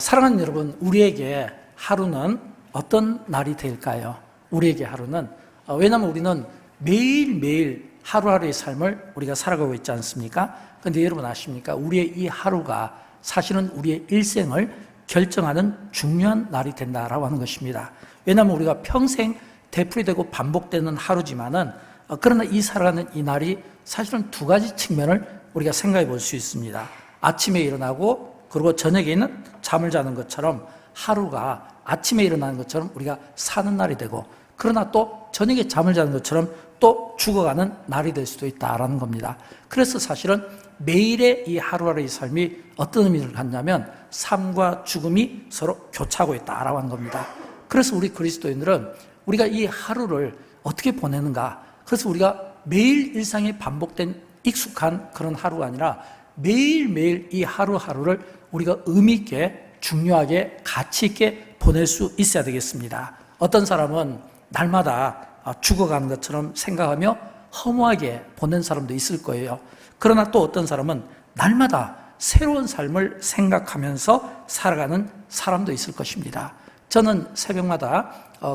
사랑하는 여러분, 우리에게 하루는 어떤 날이 될까요? 우리에게 하루는, 왜냐하면 우리는 매일매일 하루하루의 삶을 우리가 살아가고 있지 않습니까? 그런데 여러분 아십니까? 우리의 이 하루가 사실은 우리의 일생을 결정하는 중요한 날이 된다라고 하는 것입니다. 왜냐하면 우리가 평생 되풀이되고 반복되는 하루지만은, 그러나 이 살아가는 이 날이 사실은 두 가지 측면을 우리가 생각해 볼 수 있습니다. 아침에 일어나고 그리고 저녁에는 잠을 자는 것처럼 하루가 아침에 일어나는 것처럼 우리가 사는 날이 되고, 그러나 또 저녁에 잠을 자는 것처럼 또 죽어가는 날이 될 수도 있다라는 겁니다. 그래서 사실은 매일의 이 하루하루의 삶이 어떤 의미를 갖냐면 삶과 죽음이 서로 교차하고 있다라고 하는 겁니다. 그래서 우리 그리스도인들은 우리가 이 하루를 어떻게 보내는가, 그래서 우리가 매일 일상에 반복된 익숙한 그런 하루가 아니라 매일매일 이 하루하루를 우리가 의미 있게, 중요하게, 가치 있게 보낼 수 있어야 되겠습니다. 어떤 사람은 날마다 죽어가는 것처럼 생각하며 허무하게 보낸 사람도 있을 거예요. 그러나 또 어떤 사람은 날마다 새로운 삶을 생각하면서 살아가는 사람도 있을 것입니다. 저는 새벽마다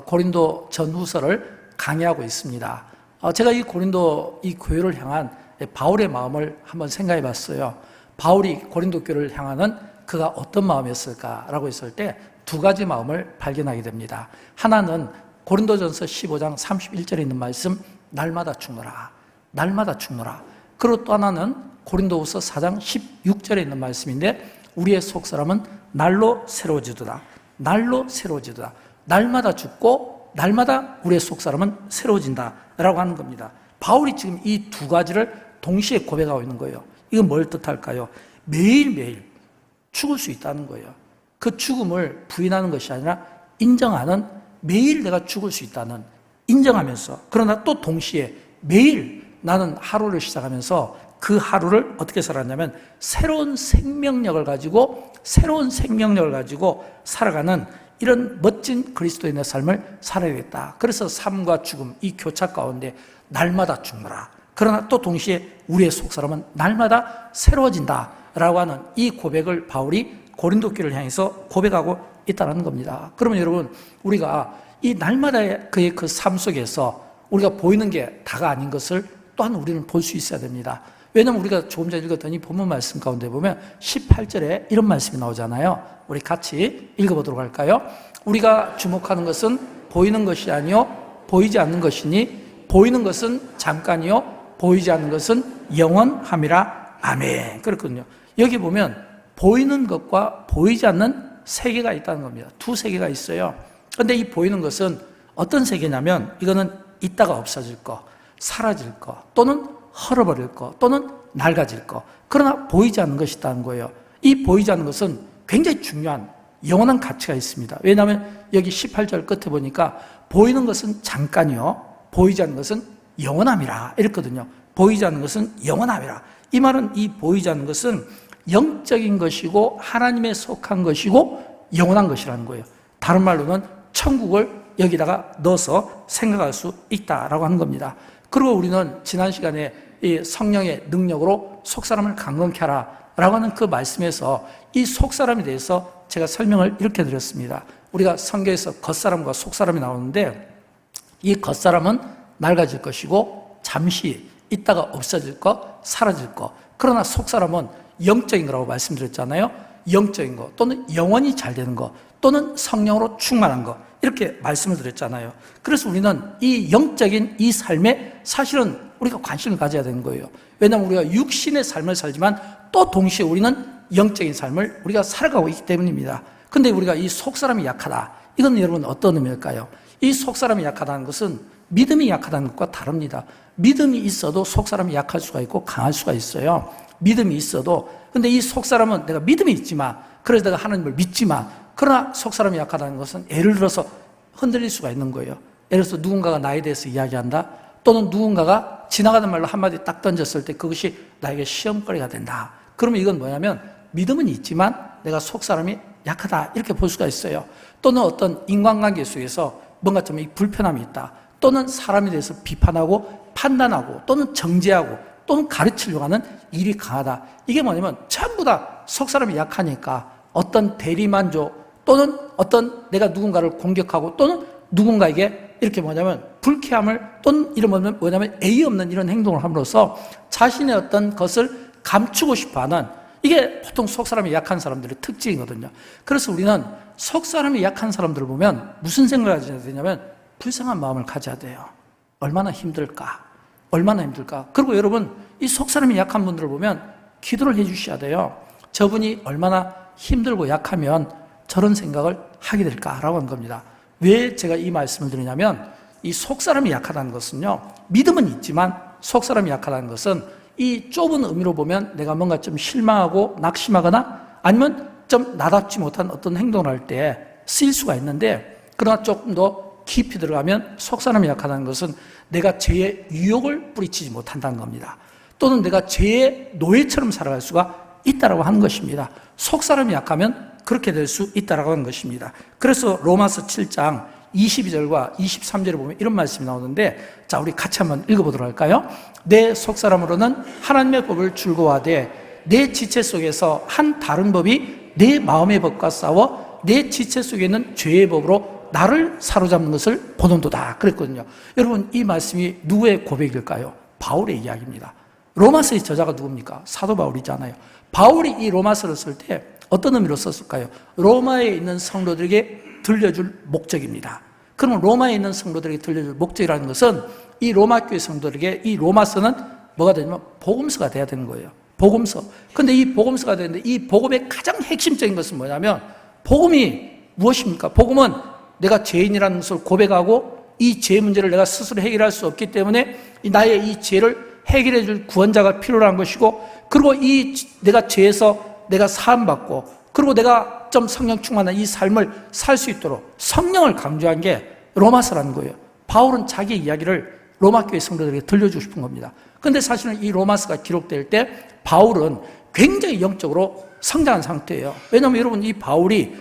고린도 전후서를 강의하고 있습니다. 제가 이 고린도 이 교회를 향한 바울의 마음을 한번 생각해 봤어요. 바울이 고린도 교회를 향하는 그가 어떤 마음이었을까라고 했을 때 두 가지 마음을 발견하게 됩니다. 하나는 고린도전서 15장 31절에 있는 말씀, 날마다 죽노라, 날마다 죽노라. 그리고 또 하나는 고린도후서 4장 16절에 있는 말씀인데, 우리의 속사람은 날로 새로워지도다, 날로 새로워지도다. 날마다 죽고 날마다 우리의 속사람은 새로워진다라고 하는 겁니다. 바울이 지금 이 두 가지를 동시에 고백하고 있는 거예요. 이건 뭘 뜻할까요? 매일매일 죽을 수 있다는 거예요. 그 죽음을 부인하는 것이 아니라 인정하는, 매일 내가 죽을 수 있다는, 인정하면서, 그러나 또 동시에 매일 나는 하루를 시작하면서 그 하루를 어떻게 살았냐면 새로운 생명력을 가지고 살아가는 이런 멋진 그리스도인의 삶을 살아야겠다. 그래서 삶과 죽음, 이 교차 가운데 날마다 죽노라, 그러나 또 동시에 우리의 속사람은 날마다 새로워진다라고 하는 이 고백을 바울이 고린도 교회를 향해서 고백하고 있다는 겁니다. 그러면 여러분, 우리가 이 날마다의 그의 그 삶 속에서 우리가 보이는 게 다가 아닌 것을 또한 우리는 볼 수 있어야 됩니다. 왜냐하면 우리가 조금 전에 읽었더니 본문 말씀 가운데 보면 18절에 이런 말씀이 나오잖아요. 우리 같이 읽어보도록 할까요? 우리가 주목하는 것은 보이는 것이 아니요 보이지 않는 것이니 보이는 것은 잠깐이요 보이지 않는 것은 영원함이라. 아멘. 그렇거든요. 여기 보면 보이는 것과 보이지 않는 세계가 있다는 겁니다. 두 세계가 있어요. 그런데 이 보이는 것은 어떤 세계냐면 이거는 있다가 없어질 거, 사라질 거, 또는 헐어버릴 거, 또는 낡아질 거. 그러나 보이지 않는 것이 있다는 거예요. 이 보이지 않는 것은 굉장히 중요한 영원한 가치가 있습니다. 왜냐하면 여기 18절 끝에 보니까 보이는 것은 잠깐이요 보이지 않는 것은 영원함이라 이랬거든요. 보이지 않는 것은 영원함이라. 이 말은 이 보이지 않는 것은 영적인 것이고 하나님에 속한 것이고 영원한 것이라는 거예요. 다른 말로는 천국을 여기다가 넣어서 생각할 수 있다라고 하는 겁니다. 그리고 우리는 지난 시간에 이 성령의 능력으로 속사람을 강건케 하라 라고 하는 그 말씀에서 이 속사람에 대해서 제가 설명을 이렇게 드렸습니다. 우리가 성경에서 겉사람과 속사람이 나오는데, 이 겉사람은 낡아질 것이고 잠시 있다가 없어질 것, 사라질 것. 그러나 속사람은 영적인 거라고 말씀드렸잖아요. 영적인 거, 또는 영원히 잘 되는 거, 또는 성령으로 충만한 거, 이렇게 말씀을 드렸잖아요. 그래서 우리는 이 영적인 이 삶에 사실은 우리가 관심을 가져야 되는 거예요. 왜냐하면 우리가 육신의 삶을 살지만 또 동시에 우리는 영적인 삶을 우리가 살아가고 있기 때문입니다. 근데 우리가 이 속사람이 약하다, 이건 여러분 어떤 의미일까요? 이 속사람이 약하다는 것은 믿음이 약하다는 것과 다릅니다. 믿음이 있어도 속사람이 약할 수가 있고 강할 수가 있어요. 믿음이 있어도. 근데 이 속사람은 내가 믿음이 있지만, 그래서 내가 하나님을 믿지만, 그러나 속사람이 약하다는 것은 예를 들어서 흔들릴 수가 있는 거예요. 예를 들어서 누군가가 나에 대해서 이야기한다, 또는 누군가가 지나가는 말로 한마디 딱 던졌을 때 그것이 나에게 시험거리가 된다. 그러면 이건 뭐냐면 믿음은 있지만 내가 속사람이 약하다, 이렇게 볼 수가 있어요. 또는 어떤 인간관계 속에서 뭔가 좀 불편함이 있다, 또는 사람에 대해서 비판하고 판단하고 또는 정죄하고 또는 가르치려고 하는 일이 강하다. 이게 뭐냐면 전부 다 속사람이 약하니까 어떤 대리만족 또는 어떤 내가 누군가를 공격하고 또는 누군가에게 이렇게 뭐냐면 불쾌함을 또는 이런 뭐냐면 예의 없는 이런 행동을 함으로써 자신의 어떤 것을 감추고 싶어하는, 이게 보통 속사람이 약한 사람들의 특징이거든요. 그래서 우리는 속사람이 약한 사람들을 보면 무슨 생각을 가져야 되냐면 불쌍한 마음을 가져야 돼요. 얼마나 힘들까? 얼마나 힘들까? 그리고 여러분, 이 속사람이 약한 분들을 보면 기도를 해 주셔야 돼요. 저분이 얼마나 힘들고 약하면 저런 생각을 하게 될까라고 하는 겁니다. 왜 제가 이 말씀을 드리냐면, 이 속사람이 약하다는 것은요, 믿음은 있지만 속사람이 약하다는 것은 이 좁은 의미로 보면 내가 뭔가 좀 실망하고 낙심하거나 아니면 좀 나답지 못한 어떤 행동을 할 때 쓰일 수가 있는데, 그러나 조금 더 깊이 들어가면 속사람이 약하다는 것은 내가 죄의 유혹을 뿌리치지 못한다는 겁니다. 또는 내가 죄의 노예처럼 살아갈 수가 있다라고 하는 것입니다. 속사람이 약하면 그렇게 될 수 있다라고 하는 것입니다. 그래서 로마서 7장 22절과 23절에 보면 이런 말씀이 나오는데, 자, 우리 같이 한번 읽어보도록 할까요? 내 속사람으로는 하나님의 법을 즐거워하되 내 지체 속에서 한 다른 법이 내 마음의 법과 싸워 내 지체 속에 있는 죄의 법으로 나를 사로잡는 것을 보는도다 그랬거든요. 여러분, 이 말씀이 누구의 고백일까요? 바울의 이야기입니다. 로마서의 저자가 누굽니까? 사도 바울이잖아요. 바울이 이 로마서를 쓸 때 어떤 의미로 썼을까요? 로마에 있는 성도들에게 들려줄 목적입니다. 그러면 로마에 있는 성도들에게 들려줄 목적이라는 것은 이 로마 교회 성도들에게 이 로마서는 뭐가 되냐면 복음서가 돼야 되는 거예요. 복음서. 근데 이 복음서가 되는데 이 복음의 가장 핵심적인 것은 뭐냐면, 복음이 무엇입니까? 복음은 내가 죄인이라는 것을 고백하고 이 죄 문제를 내가 스스로 해결할 수 없기 때문에 나의 이 죄를 해결해 줄 구원자가 필요한 것이고, 그리고 이 내가 죄에서 내가 사함받고, 그리고 내가 좀 성령 충만한 이 삶을 살 수 있도록 성령을 강조한 게 로마서라는 거예요. 바울은 자기 이야기를 로마 교회 성도들에게 들려주고 싶은 겁니다. 그런데 사실은 이 로마서가 기록될 때 바울은 굉장히 영적으로 성장한 상태예요. 왜냐하면 여러분, 이 바울이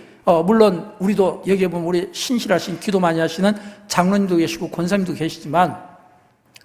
물론 우리도 여기에 보면 우리 신실하신 기도 많이 하시는 장로님도 계시고 권사님도 계시지만,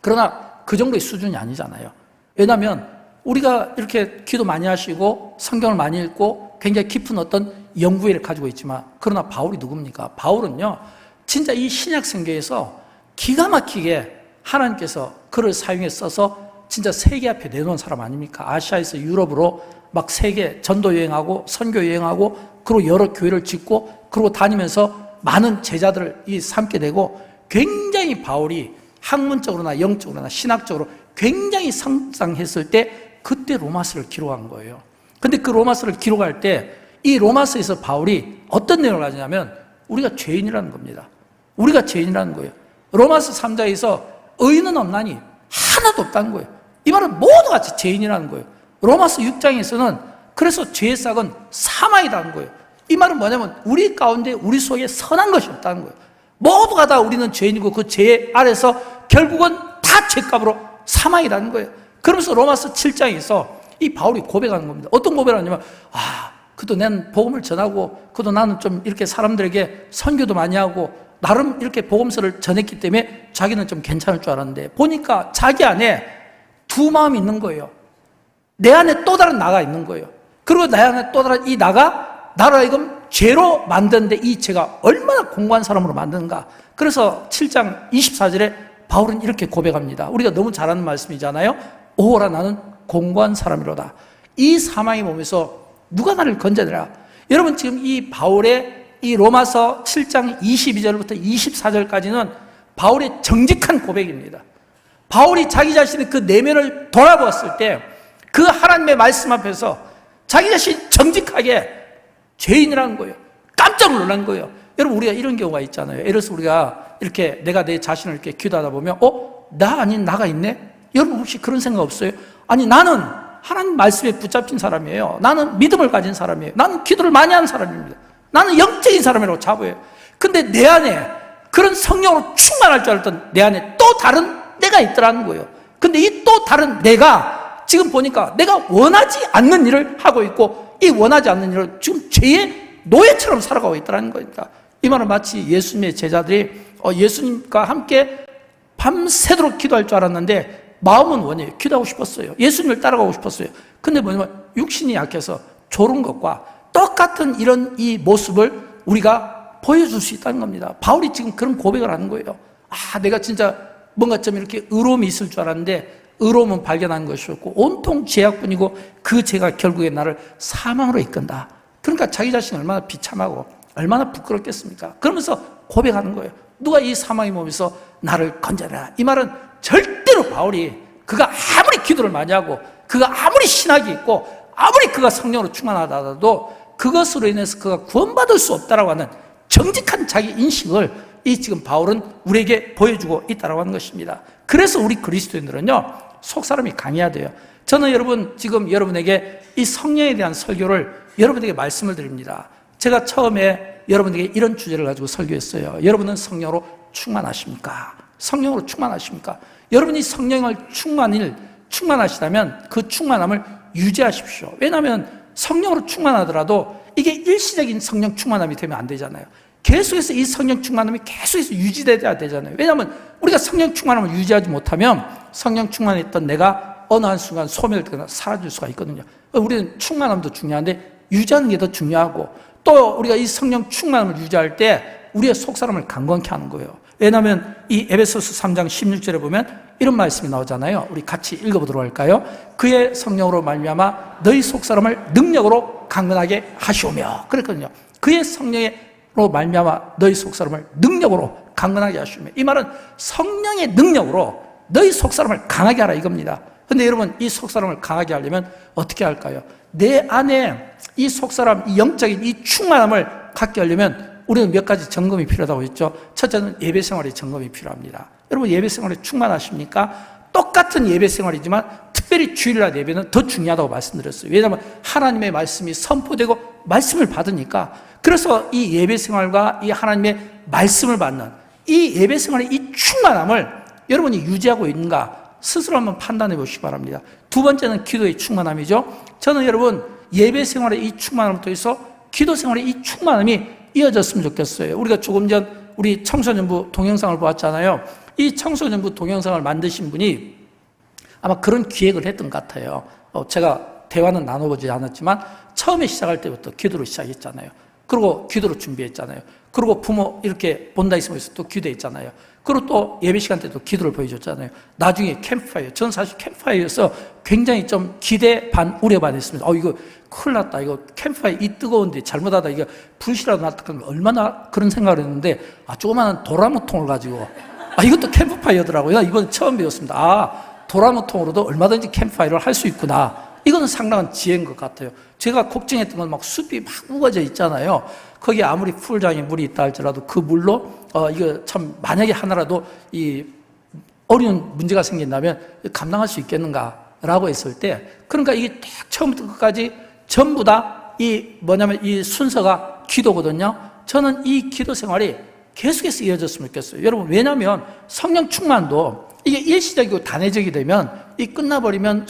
그러나 그 정도의 수준이 아니잖아요. 왜냐하면 우리가 이렇게 기도 많이 하시고 성경을 많이 읽고 굉장히 깊은 어떤 연구회를 가지고 있지만, 그러나 바울이 누굽니까? 바울은요, 진짜 이 신약 성경에서 기가 막히게 하나님께서 그를 사용해 써서 진짜 세계 앞에 내놓은 사람 아닙니까? 아시아에서 유럽으로 막 세계 전도 여행하고 선교 여행하고, 그리고 여러 교회를 짓고, 그리고 다니면서 많은 제자들을 삼게 되고, 굉장히 바울이 학문적으로나 영적으로나 신학적으로 굉장히 성장했을 때 그때 로마서를 기록한 거예요. 근데 그 로마서를 기록할 때 이 로마서에서 바울이 어떤 내용을 가지냐면 우리가 죄인이라는 겁니다. 우리가 죄인이라는 거예요. 로마서 3장에서 의인은 없나니 하나도 없다는 거예요. 이 말은 모두 같이 죄인이라는 거예요. 로마서 6장에서는 그래서 죄의 싹은 사망이라는 거예요. 이 말은 뭐냐면 우리 가운데 우리 속에 선한 것이 없다는 거예요. 모두가 다 우리는 죄인이고 그 죄 아래서 결국은 다 죄값으로 사망이라는 거예요. 그러면서 로마서 7장에서 이 바울이 고백하는 겁니다. 어떤 고백을 하냐면, 그래도 나는 복음을 전하고, 그래도 나는 좀 이렇게 사람들에게 선교도 많이 하고, 나름 이렇게 복음서를 전했기 때문에 자기는 좀 괜찮을 줄 알았는데, 보니까 자기 안에 두 마음이 있는 거예요. 내 안에 또 다른 나가 있는 거예요. 그리고 내 안에 또 다른 이 나가 나를 하여금 죄로 만드는데 이 죄가 얼마나 공고한 사람으로 만드는가. 그래서 7장 24절에 바울은 이렇게 고백합니다. 우리가 너무 잘 아는 말씀이잖아요. 오호라, 나는 공고한 사람이로다. 이 사망의 몸에서 누가 나를 건져내라. 여러분, 지금 이 바울의 이 로마서 7장 22절부터 24절까지는 바울의 정직한 고백입니다. 바울이 자기 자신의 그 내면을 돌아보았을 때 그 하나님의 말씀 앞에서 자기 자신 정직하게 죄인이라는 거예요. 깜짝 놀란 거예요. 여러분, 우리가 이런 경우가 있잖아요. 예를 들어서 우리가 이렇게 내가 내 자신을 이렇게 기도하다 보면 나 아닌 나가 있네? 여러분 혹시 그런 생각 없어요? 아니, 나는 하나님 말씀에 붙잡힌 사람이에요. 나는 믿음을 가진 사람이에요. 나는 기도를 많이 하는 사람입니다. 나는 영적인 사람이라고 자부해요. 근데 내 안에 그런 성령으로 충만할 줄 알았던 내 안에 또 다른 내가 있더라는 거예요. 근데 이 또 다른 내가 지금 보니까 내가 원하지 않는 일을 하고 있고, 이 원하지 않는 일을 지금 죄의 노예처럼 살아가고 있다는 거니까, 이 말은 마치 예수님의 제자들이 예수님과 함께 밤새도록 기도할 줄 알았는데 마음은 원해요. 기도하고 싶었어요. 예수님을 따라가고 싶었어요. 근데 뭐냐면 육신이 약해서 졸은 것과 똑같은 이런 이 모습을 우리가 보여줄 수 있다는 겁니다. 바울이 지금 그런 고백을 하는 거예요. 내가 진짜 뭔가 좀 이렇게 의로움이 있을 줄 알았는데 의로움은 발견한 것이었고 온통 죄악뿐이고 그 죄가 결국에 나를 사망으로 이끈다. 그러니까 자기 자신이 얼마나 비참하고 얼마나 부끄럽겠습니까? 그러면서 고백하는 거예요. 누가 이 사망의 몸에서 나를 건져내라. 이 말은 절대로 바울이 그가 아무리 기도를 많이 하고 그가 아무리 신학이 있고 아무리 그가 성령으로 충만하다 하더라도 그것으로 인해서 그가 구원받을 수 없다라고 하는 정직한 자기 인식을 이 지금 바울은 우리에게 보여주고 있다라고 하는 것입니다. 그래서 우리 그리스도인들은요, 속사람이 강해야 돼요. 저는 여러분 지금 여러분에게 이 성령에 대한 설교를 여러분에게 말씀을 드립니다. 제가 처음에 여러분에게 이런 주제를 가지고 설교했어요. 여러분은 성령으로 충만하십니까? 성령으로 충만하십니까? 여러분이 성령을 충만하시다면 그 충만함을 유지하십시오. 왜냐하면 성령으로 충만하더라도 이게 일시적인 성령 충만함이 되면 안 되잖아요. 계속해서 이 성령 충만함이 계속해서 유지되어야 되잖아요. 왜냐하면 우리가 성령 충만함을 유지하지 못하면 성령 충만했던 내가 어느 한순간 소멸되거나 사라질 수가 있거든요. 우리는 충만함도 중요한데 유지하는 게 더 중요하고, 또 우리가 이 성령 충만함을 유지할 때 우리의 속사람을 강건케 하는 거예요. 왜냐하면 이 에베소서 3장 16절에 보면 이런 말씀이 나오잖아요. 우리 같이 읽어보도록 할까요? 그의 성령으로 말미암아 너희 속사람을 능력으로 강건하게 하시오며, 그랬거든요. 그의 성령으로 말미암아 너희 속사람을 능력으로 강건하게 하시오며, 이 말은 성령의 능력으로 너희 속사람을 강하게 하라 이겁니다. 근데 여러분, 이 속사람을 강하게 하려면 어떻게 할까요? 내 안에 이 속사람, 이 영적인 이 충만함을 갖게 하려면 우리는 몇 가지 점검이 필요하다고 했죠. 첫째는 예배 생활의 점검이 필요합니다. 여러분, 예배 생활에 충만하십니까? 똑같은 예배 생활이지만 특별히 주일날 예배는 더 중요하다고 말씀드렸어요. 왜냐하면 하나님의 말씀이 선포되고 말씀을 받으니까. 그래서 이 예배 생활과 이 하나님의 말씀을 받는 이 예배 생활의 이 충만함을 여러분이 유지하고 있는가 스스로 한번 판단해 보시기 바랍니다. 두 번째는 기도의 충만함이죠. 저는 여러분, 예배 생활의 이 충만함을 통해서 기도 생활의 이 충만함이 이어졌으면 좋겠어요. 우리가 조금 전 우리 청소년부 동영상을 보았잖아요. 이 청소년부 동영상을 만드신 분이 아마 그런 기획을 했던 것 같아요. 제가 대화는 나눠보지 않았지만 처음에 시작할 때부터 기도로 시작했잖아요. 그리고 기도로 준비했잖아요. 그리고 부모 이렇게 본다 있으면서 또 기도했잖아요. 그리고 또 예배 시간 때도 기도를 보여줬잖아요. 나중에 캠프파이어. 저는 사실 캠프파이어에서 굉장히 좀 기대 반 우려 반 했습니다. 이거 큰일 났다. 이거 캠프파이어 이 뜨거운데 잘못하다 이거 불씨라도 났다 그러면 얼마나 그런 생각을 했는데, 조그마한 도라무통을 가지고 이것도 캠프파이어더라고요. 이번 처음 배웠습니다. 도라무통으로도 얼마든지 캠프파이어를 할 수 있구나. 이거는 상당한 지혜인 것 같아요. 제가 걱정했던 건 막 숲이 막 우거져 있잖아요. 거기에 아무리 풀장에 물이 있다 할지라도 그 물로 이거 참 만약에 하나라도 이 어려운 문제가 생긴다면 감당할 수 있겠는가라고 했을 때, 그러니까 이게 딱 처음부터 끝까지 전부 다 이 순서가 기도거든요. 저는 이 기도 생활이 계속해서 이어졌으면 좋겠어요. 여러분, 왜냐하면 성령 충만도 이게 일시적이고 단회적이 되면 이 끝나버리면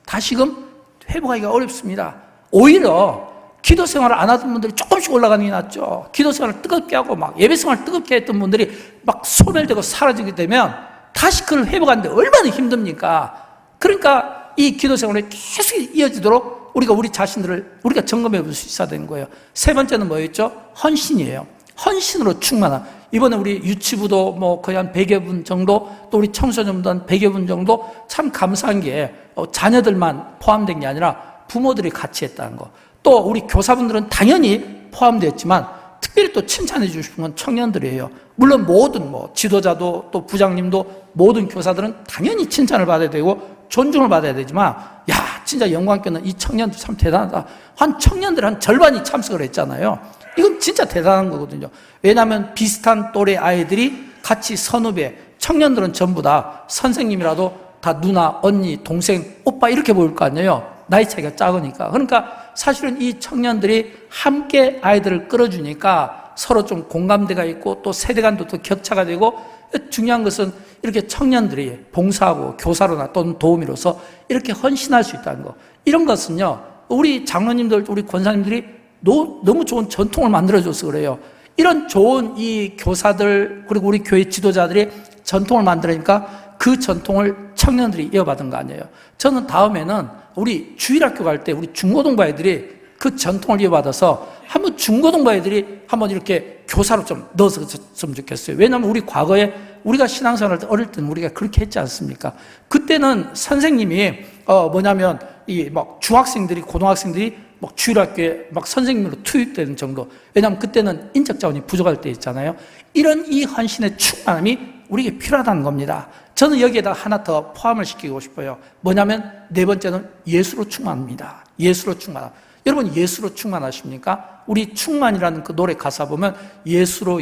다시금 회복하기가 어렵습니다. 오히려 기도 생활을 안 하던 분들이 조금씩 올라가는 게 낫죠. 기도 생활을 뜨겁게 하고 막 예배 생활을 뜨겁게 했던 분들이 막 소멸되고 사라지게 되면 다시 그걸 회복하는데 얼마나 힘듭니까? 그러니까 이 기도 생활이 계속 이어지도록 우리 자신들을 우리가 점검해 볼 수 있어야 되는 거예요. 세 번째는 뭐였죠? 헌신이에요. 헌신으로 충만한. 이번에 우리 유치부도 뭐 거의 한 100여 분 정도, 또 우리 청소년도 한 100여 분 정도, 참 감사한 게 자녀들만 포함된 게 아니라 부모들이 같이 했다는 거. 또 우리 교사분들은 당연히 포함됐지만 특별히 또 칭찬해 주시는 건 청년들이에요. 물론 모든 지도자도 또 부장님도 모든 교사들은 당연히 칭찬을 받아야 되고 존중을 받아야 되지만, 진짜 영광교는 이 청년들 참 대단하다. 청년들 한 절반이 참석을 했잖아요. 이건 진짜 대단한 거거든요. 왜냐하면 비슷한 또래 아이들이 같이 선후배, 청년들은 전부 다 선생님이라도 다 누나, 언니, 동생, 오빠 이렇게 보일 거 아니에요. 나이 차이가 작으니까. 그러니까 사실은 이 청년들이 함께 아이들을 끌어주니까 서로 좀 공감대가 있고 또 세대 간도 또 격차가 되고, 중요한 것은 이렇게 청년들이 봉사하고 교사로나 또는 도우미로서 이렇게 헌신할 수 있다는 거. 이런 것은요, 우리 장로님들, 우리 권사님들이 너무 좋은 전통을 만들어줘서 그래요. 이런 좋은 이 교사들 그리고 우리 교회 지도자들이 전통을 만들으니까 그 전통을 청년들이 이어받은 거 아니에요. 저는 다음에는 우리 주일학교 갈 때 우리 중고등부 아이들이 그 전통을 이어받아서 한번 중고등부 애들이 한번 이렇게 교사로 좀 넣었으면 좋겠어요. 왜냐하면 우리 과거에 우리가 신앙생활 할 때 어릴 때는 우리가 그렇게 했지 않습니까? 그때는 선생님이 뭐냐면 이 막 중학생들이 고등학생들이 막 주일학교에 막 선생님으로 투입되는 정도. 왜냐하면 그때는 인적 자원이 부족할 때 있잖아요. 이런 이 헌신의 충만함이 우리에게 필요하다는 겁니다. 저는 여기에다 하나 더 포함을 시키고 싶어요. 뭐냐면 네 번째는 예수로 충만합니다. 예수로 충만함. 여러분 예수로 충만하십니까? 우리 충만이라는 그 노래 가사 보면 예수로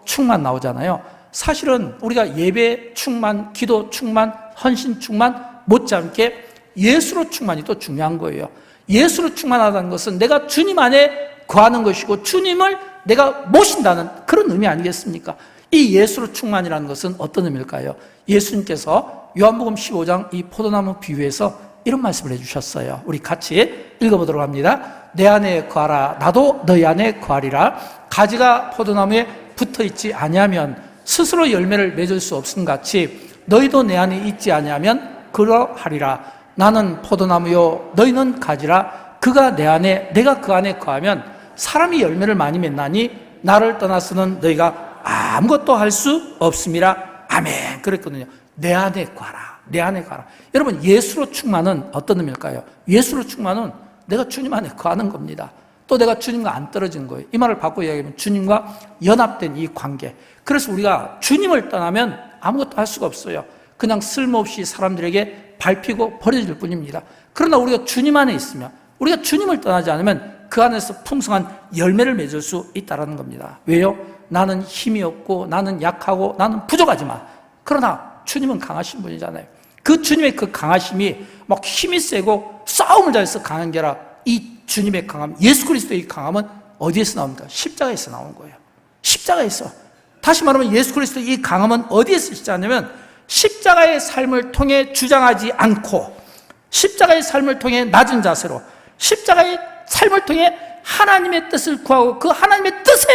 충만 나오잖아요. 사실은 우리가 예배 충만, 기도 충만, 헌신 충만 못지않게 예수로 충만이 또 중요한 거예요. 예수로 충만하다는 것은 내가 주님 안에 거하는 것이고 주님을 내가 모신다는 그런 의미 아니겠습니까? 이 예수로 충만이라는 것은 어떤 의미일까요? 예수님께서 요한복음 15장 이 포도나무 비유에서 이런 말씀을 해주셨어요. 우리 같이 읽어보도록 합니다. 내 안에 거하라 나도 너희 안에 거하리라. 가지가 포도나무에 붙어있지 아니하면 스스로 열매를 맺을 수 없음 같이 너희도 내 안에 있지 아니하면 그러하리라. 나는 포도나무요 너희는 가지라. 그가 내 안에 내가 그 안에 거하면 사람이 열매를 많이 맺나니 나를 떠나서는 너희가 아무것도 할 수 없음이라. 아멘. 그랬거든요. 내 안에 거하라. 내 안에 가라. 여러분 예수로 충만은 어떤 의미일까요? 예수로 충만은 내가 주님 안에 거하는 겁니다. 또 내가 주님과 안 떨어지는 거예요. 이 말을 바꿔 이야기하면 주님과 연합된 이 관계. 그래서 우리가 주님을 떠나면 아무것도 할 수가 없어요. 그냥 쓸모없이 사람들에게 밟히고 버려질 뿐입니다. 그러나 우리가 주님 안에 있으면, 우리가 주님을 떠나지 않으면 그 안에서 풍성한 열매를 맺을 수 있다는 겁니다. 왜요? 나는 힘이 없고 나는 약하고 나는 부족하지만 그러나 주님은 강하신 분이잖아요. 그 주님의 그 강하심이 막 힘이 세고 싸움을 잘해서 강한 게 아니라 이 주님의 강함, 예수 그리스도의 강함은 어디에서 나옵니까? 십자가에서 나온 거예요. 십자가에서. 다시 말하면 예수 그리스도의 이 강함은 어디에서 시작하냐면 십자가의 삶을 통해 주장하지 않고 십자가의 삶을 통해 낮은 자세로 십자가의 삶을 통해 하나님의 뜻을 구하고 그 하나님의 뜻에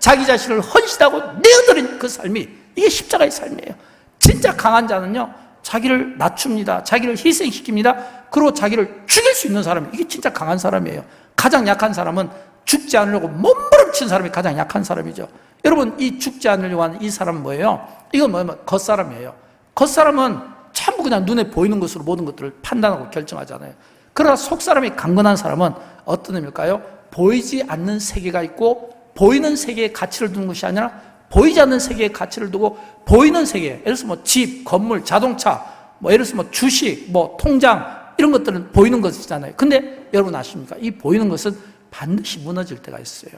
자기 자신을 헌신하고 내어드린 그 삶이 이게 십자가의 삶이에요. 진짜 강한 자는요 자기를 낮춥니다. 자기를 희생시킵니다. 그리고 자기를 죽일 수 있는 사람이 이게 진짜 강한 사람이에요. 가장 약한 사람은 죽지 않으려고 몸부림친 사람이 가장 약한 사람이죠. 여러분 이 죽지 않으려고 하는 이 사람은 뭐예요? 이건 뭐냐면 겉사람이에요. 겉사람은 전부 그냥 눈에 보이는 것으로 모든 것들을 판단하고 결정하잖아요. 그러나 속사람이 강건한 사람은 어떤 의미일까요? 보이지 않는 세계가 있고 보이는 세계에 가치를 두는 것이 아니라 보이지 않는 세계에 가치를 두고 보이는 세계, 예를 들어서 뭐 집, 건물, 자동차, 뭐 예를 들어서 뭐 주식, 뭐 통장 이런 것들은 보이는 것이잖아요. 근데 여러분 아십니까? 이 보이는 것은 반드시 무너질 때가 있어요.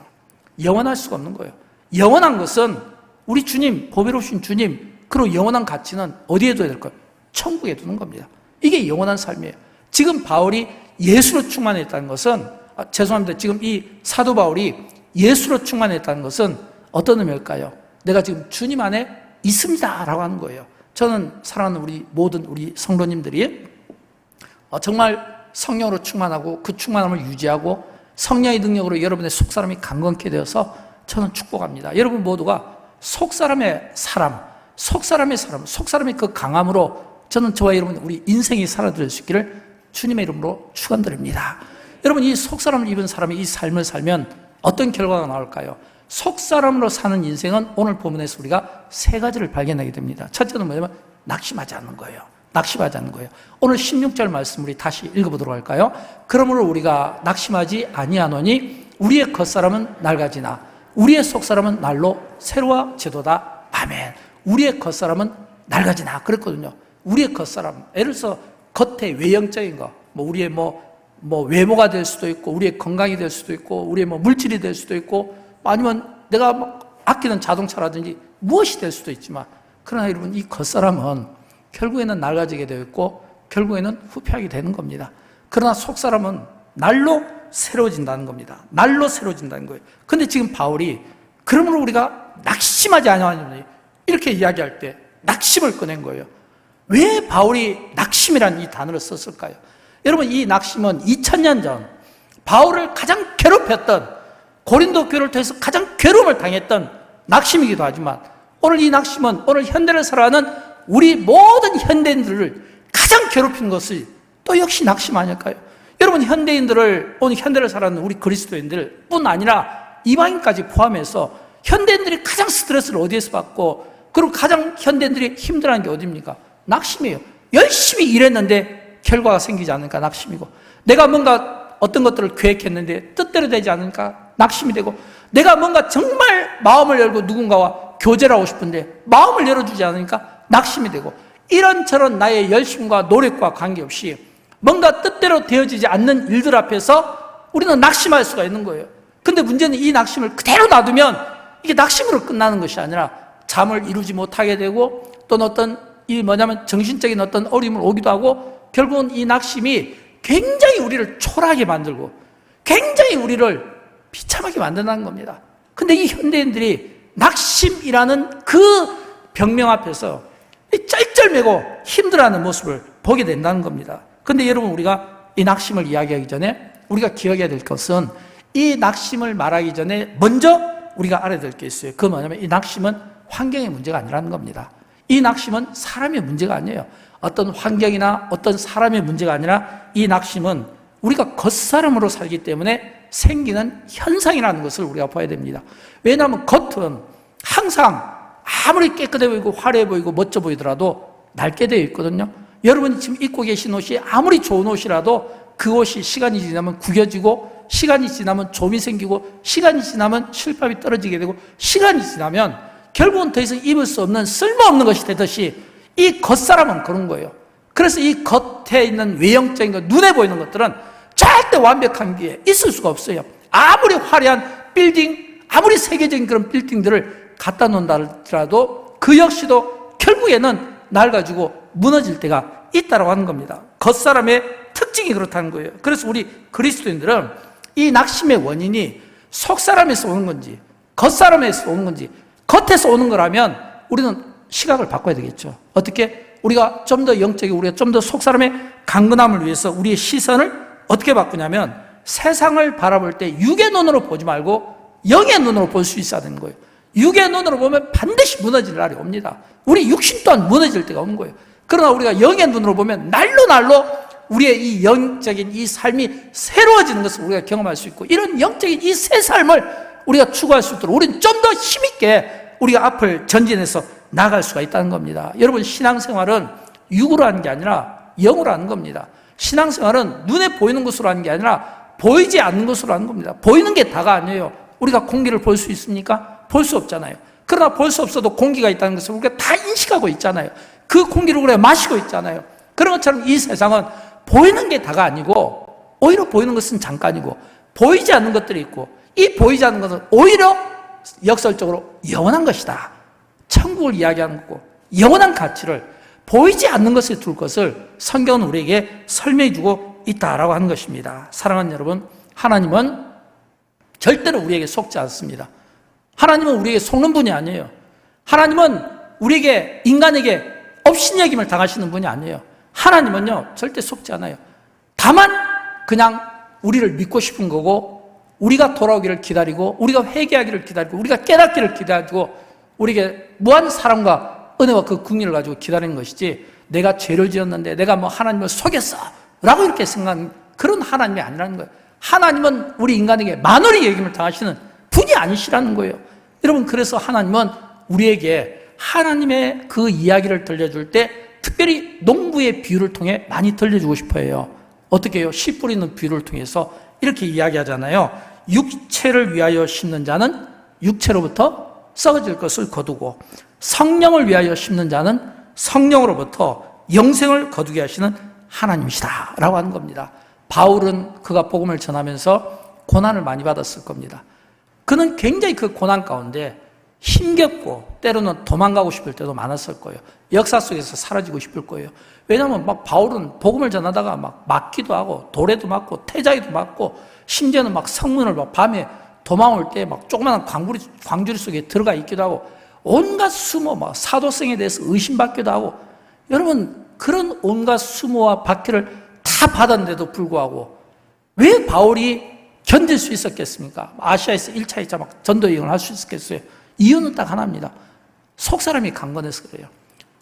영원할 수가 없는 거예요. 영원한 것은 우리 주님, 보배로우신 주님, 그리고 영원한 가치는 어디에 둬야 될까요? 천국에 두는 겁니다. 이게 영원한 삶이에요. 지금 바울이 예수로 충만했다는 것은 죄송합니다. 지금 이 사도 바울이 예수로 충만했다는 것은 어떤 의미일까요? 내가 지금 주님 안에 있습니다 라고 하는 거예요. 저는 사랑하는 우리 모든 우리 성도님들이 정말 성령으로 충만하고 그 충만함을 유지하고 성령의 능력으로 여러분의 속사람이 강건케 되어서 저는 축복합니다. 여러분 모두가 속사람의 사람, 속사람의 그 강함으로 저는 저와 여러분 우리 인생이 살아들 수 있기를 주님의 이름으로 축원드립니다. 여러분 이 속사람을 입은 사람이 이 삶을 살면 어떤 결과가 나올까요? 속사람으로 사는 인생은 오늘 본문에서 우리가 세 가지를 발견하게 됩니다. 첫째는 뭐냐면 낙심하지 않는 거예요. 낙심하지 않는 거예요. 오늘 16절 말씀 우리 다시 읽어보도록 할까요? 그러므로 우리가 낙심하지 아니하노니 우리의 겉사람은 낡아지나 우리의 속사람은 날로 새로워지도다. 아멘. 우리의 겉사람은 낡아지나 그랬거든요. 우리의 겉사람, 예를 들어서 겉에 외형적인 거, 뭐 우리의 뭐 외모가 될 수도 있고 우리의 건강이 될 수도 있고 우리의 뭐 물질이 될 수도 있고 아니면 내가 막 아끼는 자동차라든지 무엇이 될 수도 있지만 그러나 여러분 이 겉사람은 결국에는 낡아지게 되어 있고 결국에는 후패하게 되는 겁니다. 그러나 속사람은 날로 새로워진다는 겁니다. 날로 새로워진다는 거예요. 근데 지금 바울이 그러므로 우리가 낙심하지 않으니 이렇게 이야기할 때 낙심을 꺼낸 거예요. 왜 바울이 낙심이라는 이 단어를 썼을까요? 여러분 이 낙심은 2000년 전 바울을 가장 괴롭혔던 고린도 교회를 통해서 가장 괴로움을 당했던 낙심이기도 하지만 오늘 이 낙심은 오늘 현대를 살아가는 우리 모든 현대인들을 가장 괴롭히는 것이 또 역시 낙심 아닐까요? 여러분, 오늘 현대를 살아가는 우리 그리스도인들 뿐 아니라 이방인까지 포함해서 현대인들이 가장 스트레스를 어디에서 받고, 그리고 가장 현대인들이 힘들어하는 게 어디입니까? 낙심이에요. 열심히 일했는데 결과가 생기지 않으니까 낙심이고, 내가 뭔가 어떤 것들을 계획했는데 뜻대로 되지 않으니까 낙심이 되고, 내가 뭔가 정말 마음을 열고 누군가와 교제를 하고 싶은데 마음을 열어주지 않으니까 낙심이 되고, 이런저런 나의 열심과 노력과 관계없이 뭔가 뜻대로 되어지지 않는 일들 앞에서 우리는 낙심할 수가 있는 거예요. 근데 문제는 이 낙심을 그대로 놔두면 이게 낙심으로 끝나는 것이 아니라 잠을 이루지 못하게 되고, 또는 정신적인 어떤 어려움을 오기도 하고, 결국은 이 낙심이 굉장히 우리를 초라하게 만들고 굉장히 우리를 비참하게 만든다는 겁니다. 근데 이 현대인들이 낙심이라는 그 병명 앞에서 쩔쩔매고 힘들어하는 모습을 보게 된다는 겁니다. 근데 여러분, 우리가 이 낙심을 이야기하기 전에 우리가 기억해야 될 것은, 이 낙심을 말하기 전에 먼저 우리가 알아야 될 게 있어요. 그건 뭐냐면, 이 낙심은 환경의 문제가 아니라는 겁니다. 이 낙심은 사람의 문제가 아니에요. 어떤 환경이나 어떤 사람의 문제가 아니라, 이 낙심은 우리가 겉사람으로 살기 때문에 생기는 현상이라는 것을 우리가 봐야 됩니다. 왜냐하면 겉은 항상 아무리 깨끗해 보이고 화려해 보이고 멋져 보이더라도 낡게 되어 있거든요. 여러분이 지금 입고 계신 옷이 아무리 좋은 옷이라도 그 옷이 시간이 지나면 구겨지고, 시간이 지나면 좀이 생기고, 시간이 지나면 실밥이 떨어지게 되고, 시간이 지나면 결국은 더 이상 입을 수 없는 쓸모없는 것이 되듯이, 이 겉사람은 그런 거예요. 그래서 이 겉에 있는 외형적인 것, 눈에 보이는 것들은 절대 완벽한 게 있을 수가 없어요. 아무리 화려한 빌딩, 아무리 세계적인 그런 빌딩들을 갖다 놓는다 할지라도 그 역시도 결국에는 낡아지고 무너질 때가 있다고 하는 겁니다. 겉사람의 특징이 그렇다는 거예요. 그래서 우리 그리스도인들은 이 낙심의 원인이 속사람에서 오는 건지 겉사람에서 오는 건지, 겉에서 오는 거라면 우리는 시각을 바꿔야 되겠죠. 어떻게? 우리가 좀 더 영적이고 우리가 좀 더 속사람의 강건함을 위해서 우리의 시선을 어떻게 바꾸냐면, 세상을 바라볼 때 육의 눈으로 보지 말고 영의 눈으로 볼 수 있어야 되는 거예요. 육의 눈으로 보면 반드시 무너질 날이 옵니다. 우리 육신 또한 무너질 때가 오는 거예요. 그러나 우리가 영의 눈으로 보면 날로 우리의 이 영적인 이 삶이 새로워지는 것을 우리가 경험할 수 있고, 이런 영적인 이 새 삶을 우리가 추구할 수 있도록 우리는 좀 더 힘있게 우리가 앞을 전진해서 나갈 수가 있다는 겁니다. 여러분, 신앙생활은 육으로 하는 게 아니라 영으로 하는 겁니다. 신앙생활은 눈에 보이는 것으로 하는 게 아니라 보이지 않는 것으로 하는 겁니다. 보이는 게 다가 아니에요. 우리가 공기를 볼 수 있습니까? 볼 수 없잖아요. 그러나 볼 수 없어도 공기가 있다는 것을 우리가 다 인식하고 있잖아요. 그 공기를 우리가 마시고 있잖아요. 그런 것처럼 이 세상은 보이는 게 다가 아니고, 오히려 보이는 것은 잠깐이고, 보이지 않는 것들이 있고, 이 보이지 않는 것은 오히려 역설적으로 영원한 것이다. 천국을 이야기하는 거고, 영원한 가치를 보이지 않는 것에 둘 것을 성경은 우리에게 설명해 주고 있다라고 하는 것입니다. 사랑하는 여러분, 하나님은 절대로 우리에게 속지 않습니다. 하나님은 우리에게 속는 분이 아니에요. 하나님은 우리에게, 인간에게 업신여김을 당하시는 분이 아니에요. 하나님은요, 절대 속지 않아요. 다만 그냥 우리를 믿고 싶은 거고, 우리가 돌아오기를 기다리고, 우리가 회개하기를 기다리고, 우리가 깨닫기를 기다리고, 우리에게 무한 사랑과 은혜와 그 긍휼을 가지고 기다리는 것이지, 내가 죄를 지었는데 내가 뭐 하나님을 속였어 라고 이렇게 생각하는 그런 하나님이 아니라는 거예요. 하나님은 우리 인간에게 만월의 여김을 당하시는 분이 아니시라는 거예요. 여러분, 그래서 하나님은 우리에게 하나님의 그 이야기를 들려줄 때 특별히 농부의 비유를 통해 많이 들려주고 싶어 해요. 어떻게 해요? 씨 뿌리는 비유를 통해서 이렇게 이야기하잖아요. 육체를 위하여 심는 자는 육체로부터 썩어질 것을 거두고, 성령을 위하여 심는 자는 성령으로부터 영생을 거두게 하시는 하나님이시다 라고 하는 겁니다. 바울은 그가 복음을 전하면서 고난을 많이 받았을 겁니다. 그는 굉장히 그 고난 가운데 힘겹고 때로는 도망가고 싶을 때도 많았을 거예요. 역사 속에서 사라지고 싶을 거예요. 왜냐하면 막 바울은 복음을 전하다가 막 맞기도 하고 돌에도 맞고 태자에도 맞고, 심지어는 막 성문을 막 밤에 도망올 때 막 조그마한 광주리 속에 들어가 있기도 하고, 온갖 수모, 막 사도성에 대해서 의심받기도 하고, 여러분, 그런 온갖 수모와 박해를 다 받았는데도 불구하고 왜 바울이 견딜 수 있었겠습니까? 아시아에서 1차, 2차 막 전도 여행을 할 수 있었겠어요? 이유는 딱 하나입니다. 속사람이 강건해서 그래요.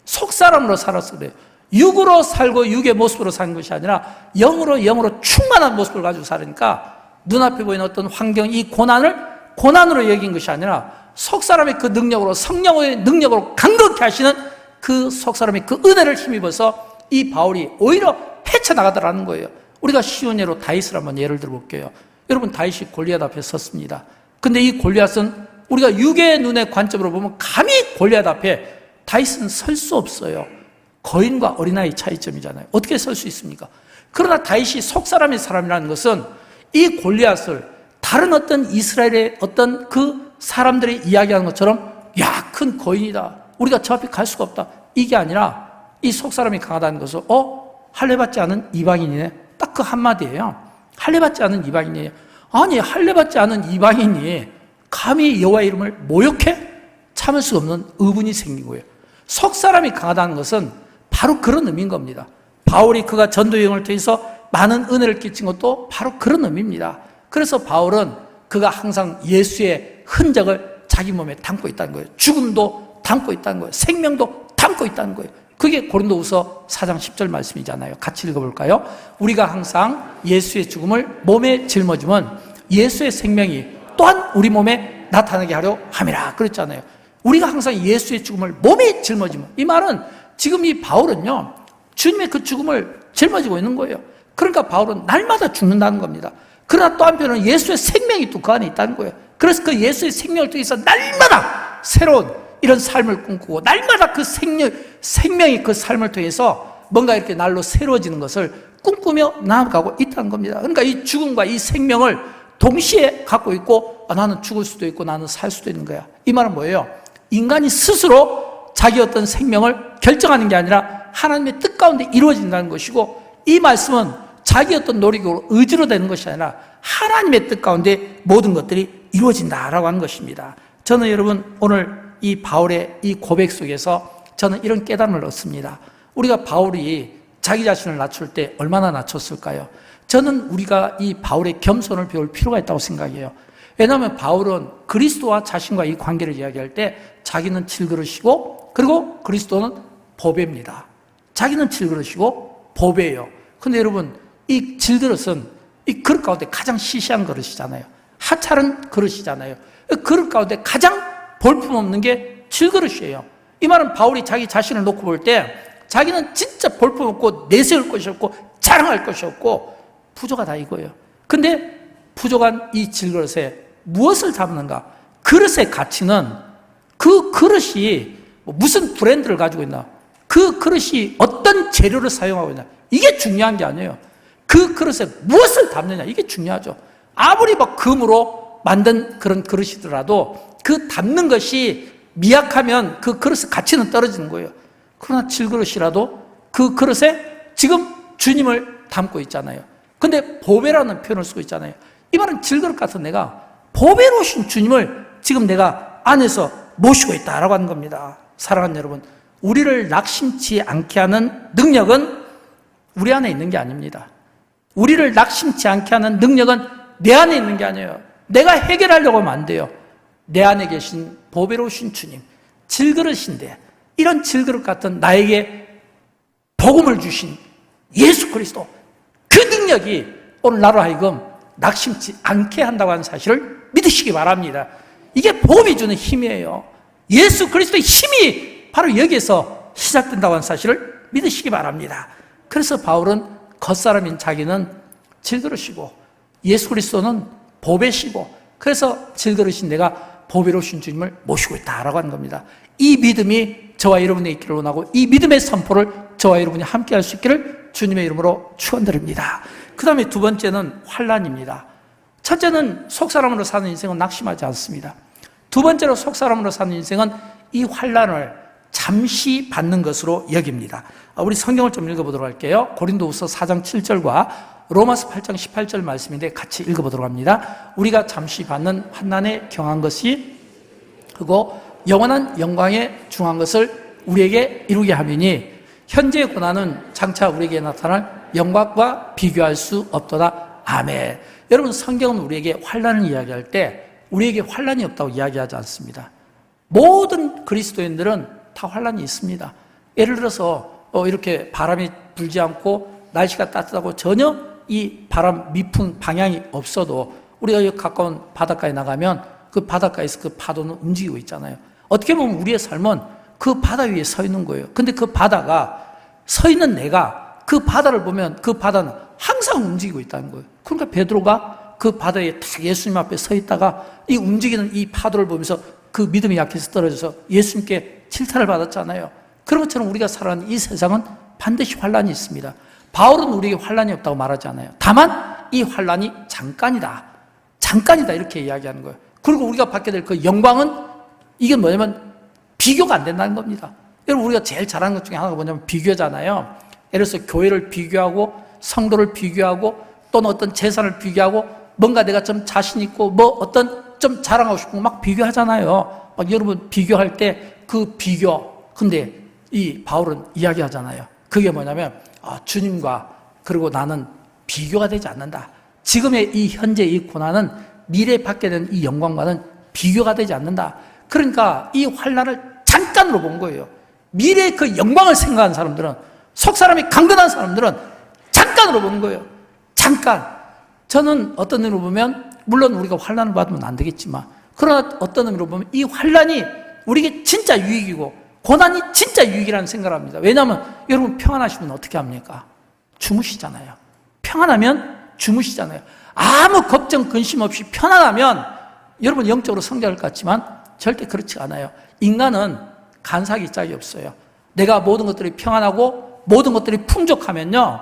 속사람으로 살아서 그래요. 육으로 살고 육의 모습으로 사는 것이 아니라 영으로 충만한 모습을 가지고 살으니까 눈앞에 보이는 어떤 환경, 이 고난을 고난으로 여긴 것이 아니라 속사람의 그 능력으로, 성령의 능력으로 강건케 하시는 그 속사람의 그 은혜를 힘입어서 이 바울이 오히려 헤쳐나가더라는 거예요. 우리가 쉬운 예로 다윗을 한번 예를 들어볼게요. 여러분, 다윗이 골리앗 앞에 섰습니다. 근데 이 골리앗은 우리가 육의 눈의 관점으로 보면 감히 골리앗 앞에 다윗은 설 수 없어요. 거인과 어린아이 차이점이잖아요. 어떻게 설 수 있습니까? 그러나 다윗이 속사람의 사람이라는 것은 이 골리앗을 다른 어떤 이스라엘의 어떤 그 사람들이 이야기하는 것처럼 야, 큰 거인이다, 우리가 저 앞에 갈 수가 없다, 이게 아니라 이 속사람이 강하다는 것은 할례받지 않은 이방인이네, 딱 그 한마디예요. 할례받지 않은 이방인이에요. 아니, 할례받지 않은 이방인이 감히 여호와의 이름을 모욕해? 참을 수 없는 의문이 생긴 거예요. 속사람이 강하다는 것은 바로 그런 의미인 겁니다. 바울이 그가 전도 여행을 통해서 많은 은혜를 끼친 것도 바로 그런 의미입니다. 그래서 바울은 그가 항상 예수의 흔적을 자기 몸에 담고 있다는 거예요. 죽음도 담고 있다는 거예요. 생명도 담고 있다는 거예요. 그게 고린도후서 4장 10절 말씀이잖아요. 같이 읽어볼까요? 우리가 항상 예수의 죽음을 몸에 짊어지면 예수의 생명이 또한 우리 몸에 나타나게 하려 함이라 그랬잖아요. 우리가 항상 예수의 죽음을 몸에 짊어지면, 이 말은 지금 이 바울은요, 주님의 그 죽음을 짊어지고 있는 거예요. 그러니까 바울은 날마다 죽는다는 겁니다. 그러나 또 한편으로는 예수의 생명이 또 그 안에 있다는 거예요. 그래서 그 예수의 생명을 통해서 날마다 새로운 이런 삶을 꿈꾸고, 날마다 그 생명이 그 삶을 통해서 뭔가 이렇게 날로 새로워지는 것을 꿈꾸며 나아가고 있다는 겁니다. 그러니까 이 죽음과 이 생명을 동시에 갖고 있고, 나는 죽을 수도 있고 나는 살 수도 있는 거야. 이 말은 뭐예요? 인간이 스스로 자기 어떤 생명을 결정하는 게 아니라 하나님의 뜻 가운데 이루어진다는 것이고, 이 말씀은 자기 어떤 노력으로 의지로 되는 것이 아니라 하나님의 뜻 가운데 모든 것들이 이루어진다라고 하는 것입니다. 저는 여러분, 오늘 이 바울의 이 고백 속에서 저는 이런 깨달음을 얻습니다. 우리가 바울이 자기 자신을 낮출 때 얼마나 낮췄을까요? 저는 우리가 이 바울의 겸손을 배울 필요가 있다고 생각해요. 왜냐하면 바울은 그리스도와 자신과 이 관계를 이야기할 때 자기는 질그릇이고, 그리고 그리스도는 보배입니다. 자기는 질그릇이고 보배예요. 근데 여러분, 이 질그릇은 이 그릇 가운데 가장 시시한 그릇이잖아요. 하찮은 그릇이잖아요. 그릇 가운데 가장 볼품없는 게 질그릇이에요. 이 말은 바울이 자기 자신을 놓고 볼 때 자기는 진짜 볼품없고 내세울 것이 없고 자랑할 것이 없고 부족하다 이거예요. 근데 부족한 이 질그릇에 무엇을 담는가? 그릇의 가치는 그 그릇이 무슨 브랜드를 가지고 있나, 그 그릇이 어떤 재료를 사용하고 있나, 이게 중요한 게 아니에요. 그 그릇에 무엇을 담느냐, 이게 중요하죠. 아무리 막 금으로 만든 그런 그릇이더라도 그 담는 것이 미약하면 그 그릇의 가치는 떨어지는 거예요. 그러나 질그릇이라도 그 그릇에 지금 주님을 담고 있잖아요. 근데 보배라는 표현을 쓰고 있잖아요. 이 말은 질그릇 같은 내가 보배로 오신 주님을 지금 내가 안에서 모시고 있다라고 하는 겁니다. 사랑하는 여러분, 우리를 낙심치 않게 하는 능력은 우리 안에 있는 게 아닙니다. 우리를 낙심치 않게 하는 능력은 내 안에 있는 게 아니에요. 내가 해결하려고 하면 안 돼요. 내 안에 계신 보배로우신 주님, 질그릇인데, 이런 질그릇 같은 나에게 복음을 주신 예수 그리스도, 그 능력이 오늘 나로 하여금 낙심치 않게 한다고 하는 사실을 믿으시기 바랍니다. 이게 복음이 주는 힘이에요. 예수 그리스도의 힘이 바로 여기에서 시작된다고 하는 사실을 믿으시기 바랍니다. 그래서 바울은 겉사람인 자기는 질그릇이고 예수 그리스도는 보배시고, 그래서 질그릇인 내가 보배로우신 주님을 모시고 있다라고 하는 겁니다. 이 믿음이 저와 여러분의 있기를 원하고, 이 믿음의 선포를 저와 여러분이 함께 할 수 있기를 주님의 이름으로 축원드립니다. 그 다음에 두 번째는 환난입니다. 첫째는 속사람으로 사는 인생은 낙심하지 않습니다. 두 번째로 속사람으로 사는 인생은 이 환난을 잠시 받는 것으로 여깁니다. 우리 성경을 좀 읽어보도록 할게요. 고린도후서 4장 7절과 로마서 8장 18절 말씀인데 같이 읽어보도록 합니다. 우리가 잠시 받는 환난에 경한 것이 그리고 영원한 영광에 중한 것을 우리에게 이루게 하매니 현재의 고난은 장차 우리에게 나타날 영광과 비교할 수 없도다. 아멘. 여러분, 성경은 우리에게 환난을 이야기할 때 우리에게 환난이 없다고 이야기하지 않습니다. 모든 그리스도인들은 다 환난이 있습니다. 예를 들어서 이렇게 바람이 불지 않고 날씨가 따뜻하고 전혀 이 바람 미풍 방향이 없어도 우리가 여기 가까운 바닷가에 나가면 그 바닷가에서 그 파도는 움직이고 있잖아요. 어떻게 보면 우리의 삶은 그 바다 위에 서 있는 거예요. 근데 그 바다가 서 있는 내가 그 바다를 보면 그 바다는 항상 움직이고 있다는 거예요. 그러니까 베드로가 그 바다에 딱 예수님 앞에 서 있다가 이 움직이는 이 파도를 보면서 그 믿음이 약해서 떨어져서 예수님께 질타를 받았잖아요. 그런 것처럼 우리가 살아가는 이 세상은 반드시 환란이 있습니다. 바울은 우리에게 환란이 없다고 말하지 않아요. 다만 이 환란이 잠깐이다. 잠깐이다 이렇게 이야기하는 거예요. 그리고 우리가 받게 될 그 영광은 이게 뭐냐면 비교가 안 된다는 겁니다. 여러분 우리가 제일 잘하는 것 중에 하나가 뭐냐면 비교잖아요. 예를 들어서 교회를 비교하고 성도를 비교하고 또는 어떤 재산을 비교하고 뭔가 내가 좀 자신 있고 뭐 어떤 좀 자랑하고 싶은 거 막 비교하잖아요. 막 여러분 비교할 때 그 비교. 근데 이 바울은 이야기하잖아요. 그게 뭐냐면 주님과 그리고 나는 비교가 되지 않는다. 지금의 이 현재 이 고난은 미래에 받게 된 이 영광과는 비교가 되지 않는다. 그러니까 이 환난을 잠깐으로 본 거예요. 미래의 그 영광을 생각한 사람들은, 속 사람이 강건한 사람들은 잠깐으로 보는 거예요. 잠깐. 저는 어떤 의미로 보면 물론 우리가 환난을 받으면 안 되겠지만 그러나 어떤 의미로 보면 이 환난이 우리에게 진짜 유익이고 고난이 진짜 유익이라는 생각을 합니다. 왜냐하면 여러분 평안하시면 어떻게 합니까? 주무시잖아요. 평안하면 주무시잖아요. 아무 걱정 근심 없이 편안하면 여러분 영적으로 성장할 것 같지만 절대 그렇지 않아요. 인간은 간사하기 짝이 없어요. 내가 모든 것들이 평안하고 모든 것들이 풍족하면요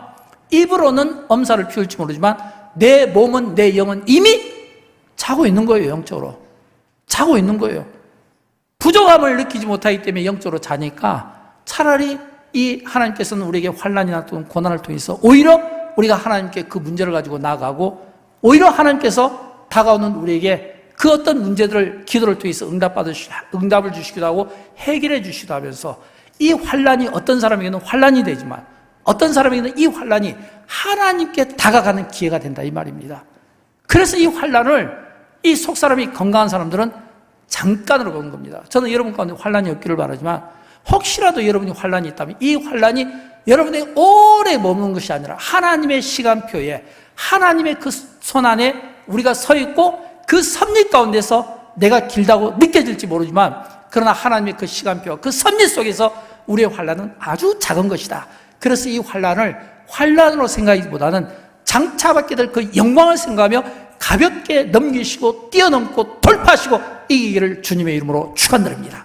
입으로는 엄살을 피울지 모르지만 내 몸은 내 영은 이미 자고 있는 거예요. 영적으로 자고 있는 거예요. 부족함을 느끼지 못하기 때문에 영적으로 자니까 차라리 이 하나님께서는 우리에게 환난이나 또는 고난을 통해서 오히려 우리가 하나님께 그 문제를 가지고 나아가고 오히려 하나님께서 다가오는 우리에게 그 어떤 문제들을 기도를 통해서 응답을 주시기도 하고 해결해 주시기도 하면서 이 환난이 어떤 사람에게는 환난이 되지만 어떤 사람에게는 이 환난이 하나님께 다가가는 기회가 된다 이 말입니다. 그래서 이 환난을 이 속사람이 건강한 사람들은 잠깐으로 보는 겁니다. 저는 여러분 가운데 환난이 없기를 바라지만 혹시라도 여러분이 환난이 있다면 이 환난이 여러분의 오래 머무는 것이 아니라 하나님의 시간표에 하나님의 그 손 안에 우리가 서 있고 그 섭리 가운데서 내가 길다고 느껴질지 모르지만 그러나 하나님의 그 시간표, 그 섭리 속에서 우리의 환난은 아주 작은 것이다. 그래서 이 환난을 환난으로 생각하기보다는 장차받게 될 그 영광을 생각하며 가볍게 넘기시고 뛰어넘고 돌파하시고 이기기를 주님의 이름으로 축원드립니다.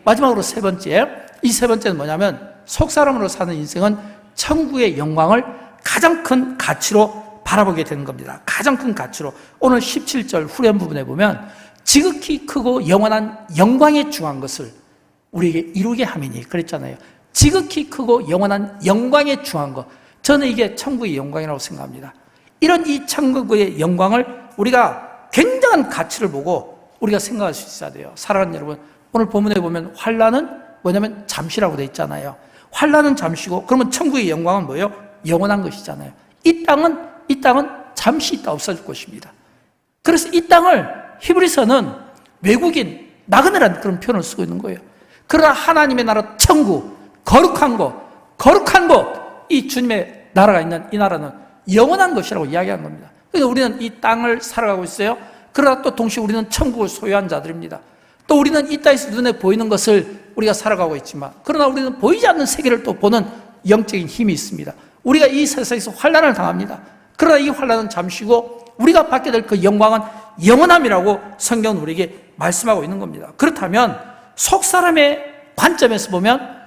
마지막으로 세 번째, 이 세 번째는 뭐냐면 속사람으로 사는 인생은 천국의 영광을 가장 큰 가치로 바라보게 되는 겁니다. 가장 큰 가치로. 오늘 17절 후렴 부분에 보면 지극히 크고 영원한 영광에 중한 것을 우리에게 이루게 함이니 그랬잖아요. 지극히 크고 영원한 영광에 중한 것. 저는 이게 천국의 영광이라고 생각합니다. 이런 이 천국의 영광을 우리가 굉장한 가치를 보고 우리가 생각할 수 있어야 돼요. 사랑하는 여러분, 오늘 본문에 보면 환난은 뭐냐면 잠시라고 되어 있잖아요. 환난은 잠시고 그러면 천국의 영광은 뭐예요? 영원한 것이잖아요. 이 땅은 잠시 있다 없어질 것입니다. 그래서 이 땅을 히브리서는 외국인, 나그네라는 그런 표현을 쓰고 있는 거예요. 그러나 하나님의 나라 천국, 거룩한 곳, 이 주님의 나라가 있는 이 나라는 영원한 것이라고 이야기하는 겁니다. 그러니까 우리는 이 땅을 살아가고 있어요. 그러나 또 동시에 우리는 천국을 소유한 자들입니다. 또 우리는 이 땅에서 눈에 보이는 것을 우리가 살아가고 있지만 그러나 우리는 보이지 않는 세계를 또 보는 영적인 힘이 있습니다. 우리가 이 세상에서 환난을 당합니다. 그러나 이 환난은 잠시고 우리가 받게 될 그 영광은 영원함이라고 성경은 우리에게 말씀하고 있는 겁니다. 그렇다면 속사람의 관점에서 보면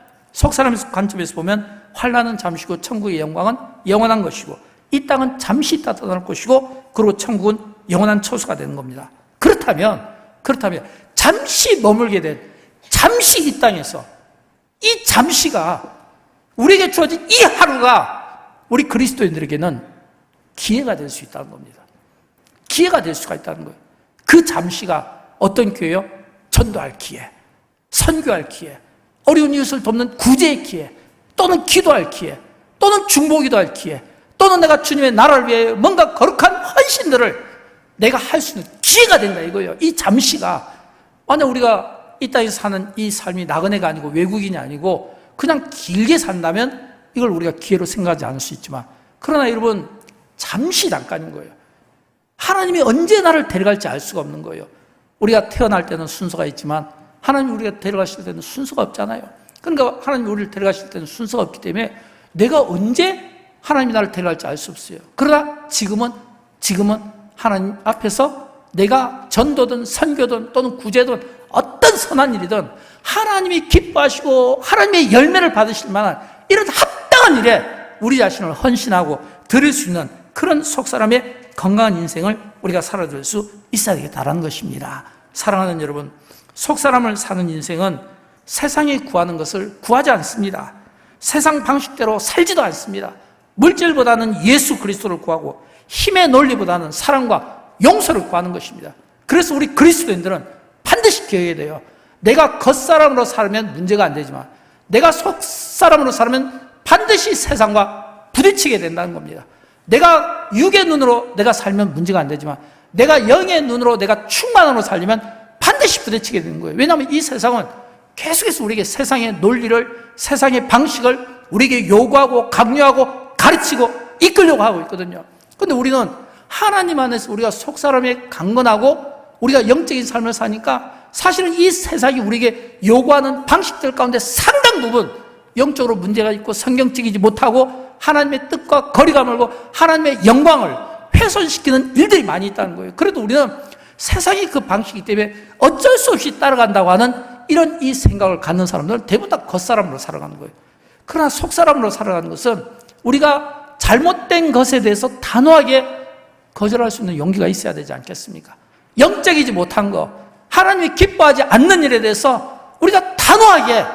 환난은 잠시고 천국의 영광은 영원한 것이고 이 땅은 잠시 있다 떠날 것이고 그리고 천국은 영원한 처소가 되는 겁니다. 그렇다면 잠시 머물게 된 잠시 이 땅에서 이 잠시가 우리에게 주어진 이 하루가 우리 그리스도인들에게는 기회가 될 수 있다는 겁니다. 기회가 될 수가 있다는 거예요. 그 잠시가 어떤 기회요? 전도할 기회, 선교할 기회, 어려운 이웃을 돕는 구제의 기회, 또는 기도할 기회, 또는 중보기도할 기회, 또는 내가 주님의 나라를 위해 뭔가 거룩한 헌신들을 내가 할 수 있는 기회가 된다 이거예요. 이 잠시가 만약 우리가 이 땅에서 사는 이 삶이 나그네가 아니고 외국인이 아니고 그냥 길게 산다면 이걸 우리가 기회로 생각하지 않을 수 있지만, 그러나 여러분, 잠시 잠깐인 거예요. 하나님이 언제 나를 데려갈지 알 수가 없는 거예요. 우리가 태어날 때는 순서가 있지만 하나님이 우리가 데려가실 때는 순서가 없잖아요. 그러니까 하나님이 우리를 데려가실 때는 순서가 없기 때문에 내가 언제 하나님이 나를 데려갈지 알 수 없어요. 그러나 지금은 하나님 앞에서 내가 전도든 선교든 또는 구제든 어떤 선한 일이든 하나님이 기뻐하시고 하나님의 열매를 받으실 만한 이런 합당한 일에 우리 자신을 헌신하고 드릴 수 있는 그런 속사람의 건강한 인생을 우리가 살아들 수 있어야 되겠다는 것입니다. 사랑하는 여러분, 속사람을 사는 인생은 세상이 구하는 것을 구하지 않습니다. 세상 방식대로 살지도 않습니다. 물질보다는 예수 그리스도를 구하고 힘의 논리보다는 사랑과 용서를 구하는 것입니다. 그래서 우리 그리스도인들은 반드시 기억해야 돼요. 내가 겉사람으로 살면 문제가 안 되지만 내가 속사람으로 살면 반드시 세상과 부딪히게 된다는 겁니다. 내가 육의 눈으로 내가 살면 문제가 안 되지만 내가 영의 눈으로 내가 충만함으로 살려면 반드시 부딪히게 되는 거예요. 왜냐하면 이 세상은 계속해서 우리에게 세상의 논리를, 세상의 방식을 우리에게 요구하고 강요하고 가르치고 이끌려고 하고 있거든요. 그런데 우리는 하나님 안에서 우리가 속사람에 강건하고 우리가 영적인 삶을 사니까 사실은 이 세상이 우리에게 요구하는 방식들 가운데 상당 부분 영적으로 문제가 있고 성경적이지 못하고 하나님의 뜻과 거리가 멀고 하나님의 영광을 훼손시키는 일들이 많이 있다는 거예요. 그래도 우리는 세상이 그 방식이기 때문에 어쩔 수 없이 따라간다고 하는 이런 이 생각을 갖는 사람들은 대부분 다 겉사람으로 살아가는 거예요. 그러나 속사람으로 살아가는 것은 우리가 잘못된 것에 대해서 단호하게 거절할 수 있는 용기가 있어야 되지 않겠습니까? 영적이지 못한 거, 하나님이 기뻐하지 않는 일에 대해서 우리가 단호하게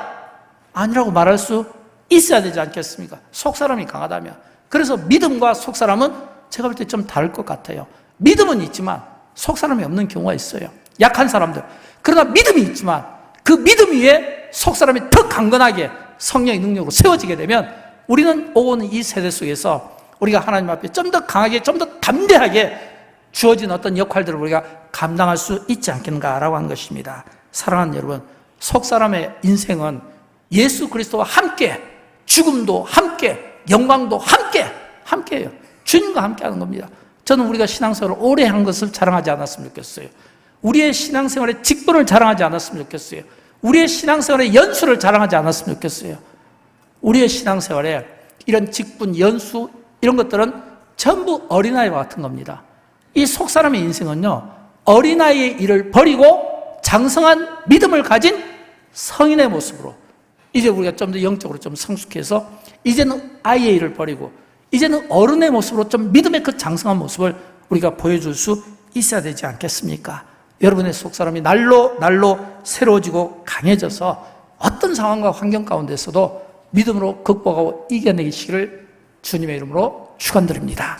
아니라고 말할 수 있어야 되지 않겠습니까? 속사람이 강하다면. 그래서 믿음과 속사람은 제가 볼 때 좀 다를 것 같아요. 믿음은 있지만 속사람이 없는 경우가 있어요. 약한 사람들. 그러나 믿음이 있지만 그 믿음 위에 속사람이 더 강건하게 성령의 능력으로 세워지게 되면 우리는 오는 이 세대 속에서 우리가 하나님 앞에 좀 더 강하게, 좀 더 담대하게 주어진 어떤 역할들을 우리가 감당할 수 있지 않겠는가라고 하는 것입니다. 사랑하는 여러분, 속사람의 인생은 예수 그리스도와 함께 죽음도 함께 영광도 함께해요. 주님과 함께하는 겁니다. 저는 우리가 신앙생활을 오래 한 것을 자랑하지 않았으면 좋겠어요. 우리의 신앙생활의 직분을 자랑하지 않았으면 좋겠어요. 우리의 신앙생활의 연수를 자랑하지 않았으면 좋겠어요. 우리의 신앙생활에 이런 직분, 연수 이런 것들은 전부 어린아이와 같은 겁니다. 이 속사람의 인생은요, 어린아이의 일을 버리고 장성한 믿음을 가진 성인의 모습으로 이제 우리가 좀 더 영적으로 좀 성숙해서 이제는 아이의 일을 버리고 이제는 어른의 모습으로 좀 믿음의 그 장성한 모습을 우리가 보여줄 수 있어야 되지 않겠습니까? 여러분의 속사람이 날로 새로워지고 강해져서 어떤 상황과 환경 가운데서도 믿음으로 극복하고 이겨내시기를 주님의 이름으로 축원드립니다.